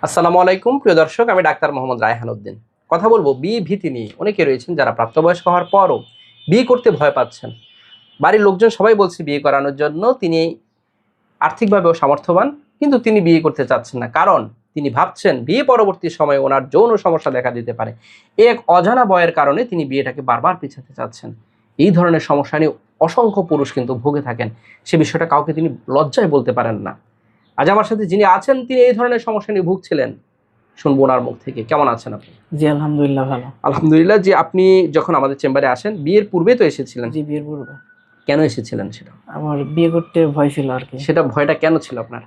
আসসালামু আলাইকুম প্রিয় দর্শক, আমি ডাক্তার মোহাম্মদ রায়হান উদ্দিন। কথা বলবো বিয়ে ভীতি নিয়ে। অনেকে রয়েছেন যারা প্রাপ্তবয়স্ক হওয়ার পরও বিয়ে করতে ভয় পাচ্ছেন। বাড়ির লোকজন সবাই বলছে বিয়ে করানোর জন্য, তিনি আর্থিকভাবেও সামর্থ্যবান, কিন্তু তিনি বিয়ে করতে চাচ্ছেন না। কারণ তিনি ভাবছেন বিয়ে পরবর্তী সময়ে ওনার যৌন সমস্যা দেখা দিতে পারে। এই এক অজানা ভয়ের কারণে তিনি বিয়েটাকে বারবার পিছাতে চাচ্ছেন। এই ধরনের সমস্যা নিয়ে অসংখ্য পুরুষ কিন্তু ভুগে থাকেন। সে বিষয়টা কাউকে তিনি লজ্জায় বলতে পারেন না। আজ আমার সাথে যিনি আছেন তিনি এই ধরনের সমস্যা নিয়ে ভুগছিলেন। শুনবো ওনার মুখ থেকে। কেমন আছেন আপনি? জি আলহামদুলিল্লাহ ভালো। আলহামদুলিল্লাহ। যে আপনি যখন আমাদের চেম্বারে আসেন, বিয়ের পূর্বে তো এসেছিলেন। জি বিয়ের পূর্বে। কেন এসেছিলেন সেটা? আমার বিয়ে করতে ভয় ছিল আর কি। সেটা ভয়টা কেন ছিল আপনার?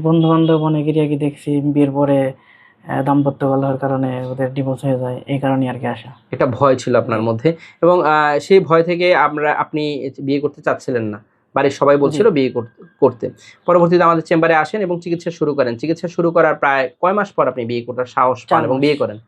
বন্ধু বান্ধব অনেকেরই আর কি দেখছি বিয়ের পরে দাম্পত্য কলহের কারণে ওদের ডিভোর্স হয়ে যায়, এই কারণে আর কি আসা। এটা ভয় ছিল আপনার মধ্যে, এবং সেই ভয় থেকে আপনি বিয়ে করতে চাচ্ছিলেন না। বাড়ির সবাই বলছিল বিয়ে করতে। পরবর্তীতে আমাদের চেম্বারে আসেন এবং চিকিৎসা শুরু করেন। চিকিৎসা শুরু করার প্রায় কয় মাস পর আপনি বিয়ে করতে সাহস পান এবং বিয়ে করেন?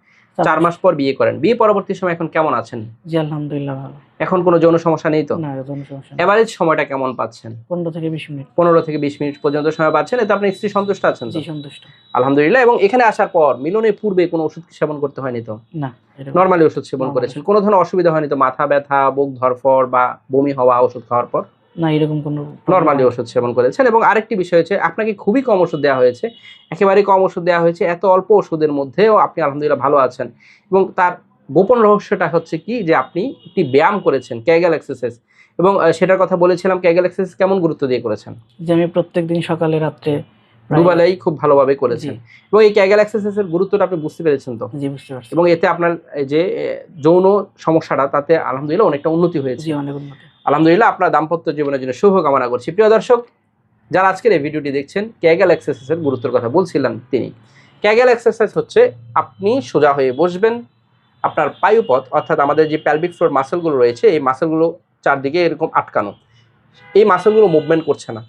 4 মাস পর বিয়ে করেন। বিয়ে পরবর্তী সময় এখন কেমন আছেন? জি আলহামদুলিল্লাহ ভালো। এখন কোনো যৌন সমস্যা নেই তো? না, যৌন সমস্যা নেই। এভারেজ সময়টা কেমন পাচ্ছেন? 15 থেকে 20 মিনিট। 15 থেকে 20 মিনিট পর্যন্ত সময় পাচ্ছেন। এতে আপনি স্ত্রী সন্তুষ্ট আছেন তো? জি সন্তুষ্ট। আলহামদুলিল্লাহ। এবং এখানে আসার পর মিলনের পূর্বে কোনো ওষুধ সেবন করতে হয়নি তো? না, নরমালি ওষুধ সেবন করেছেন। কোনো ধরনের অসুবিধা হয়নি তো? মাথা ব্যথা, বুক ধড়ফড় বা বমি হওয়া ওষুধ খাওয়ার পর? না, এরকম কোনো। নরমালি ওষুধ সেবন করেছেন। এবং আরেকটি বিষয় হচ্ছে, আপনাকে খুবই কম ওষুধ দেওয়া হয়েছে। একেবারেই কম ওষুধ দেওয়া হয়েছে। এত অল্প ওষুধের মধ্যেও আপনি আলহামদুলিল্লাহ ভালো আছেন। এবং তার গোপন রহস্যটা হচ্ছে কি, যে আপনি একটি ব্যায়াম করেছেন, ক্যাগেল এক্সারসাইজ। এবং সেটার কথা বলেছিলাম, ক্যাগেল এক্সারসাইজ কেমন গুরুত্ব দিয়ে করেছেন? যে আমি প্রত্যেকদিন সকালে রাত্রে দুবেলাই খুব ভালোভাবে করেছেন। এবং এই ক্যাগেল এক্সারসাইজের গুরুত্বটা আপনি বুঝতে পেরেছেন তো? জি বুঝতে পারছি। এবং এতে আপনার যে যৌন সমস্যাটা, তাতে আলহামদুলিল্লাহ অনেকটা উন্নতি হয়েছে। জি অনেক উন্নতি। আলহামদুলিল্লাহ। আপনার দাম্পত্য জীবনের জন্য শুভ কামনা করছি। প্রিয় দর্শক, যারা আজকের এই ভিডিওটি দেখছেন, ক্যাগেল এক্সারসাইজের গুরুত্বের কথা বলছিলাম তিনি। ক্যাগেল এক্সারসাইজ হচ্ছে, আপনি সোজা হয়ে বসবেন, আপনার পায়ুপথ অর্থাৎ আমাদের যে প্যালভিক ফ্লোর মাসেলগুলো রয়েছে, এই মাসেলগুলো চারদিকে এরকম আটকানো। এই মাসেলগুলো মুভমেন্ট করছে না।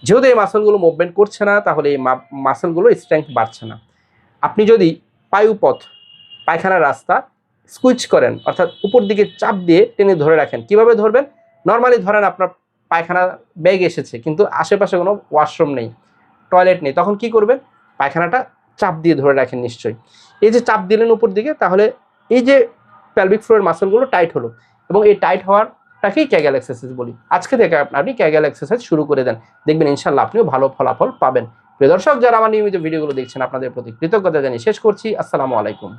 যেহেতু এই মাসেলগুলো মুভমেন্ট করছে না, তাহলে এই মাসেলগুলো স্ট্রেংথ বাড়ছে না। আপনি যদি পায়ুপথ, পায়খানার রাস্তা স্কুইচ করেন, অর্থাৎ উপর দিকে চাপ দিয়ে টেনে ধরে রাখেন। কিভাবে ধরবেন? নর্মালি ধরেন আপনার পায়খানা ব্যাগ এসেছে, কিন্তু আশেপাশে কোনো ওয়াশরুম নেই, টয়লেট নেই, তখন কি করবেন? পায়খানাটা চাপ দিয়ে ধরে রাখেন নিশ্চয়ই। এই যে চাপ দিলেন উপর দিকে, তাহলে এই যে প্যালভিক ফ্লোরের মাসেলগুলো টাইট হলো, এবং এই টাইট হওয়ারটাকেই ক্যাগেল এক্সারসাইজ বলি। আজকে থেকে আপনি ক্যাগেল এক্সারসাইজ শুরু করে দেন, দেখবেন ইনশাল্লাহ আপনিও ভালো ফলাফল পাবেন। প্রিয় দর্শক, যারা আমার নিয়মিত ভিডিওগুলো দেখছেন, আপনাদের প্রতি কৃতজ্ঞতা জানিয়ে শেষ করছি। আসসালামু আলাইকুম।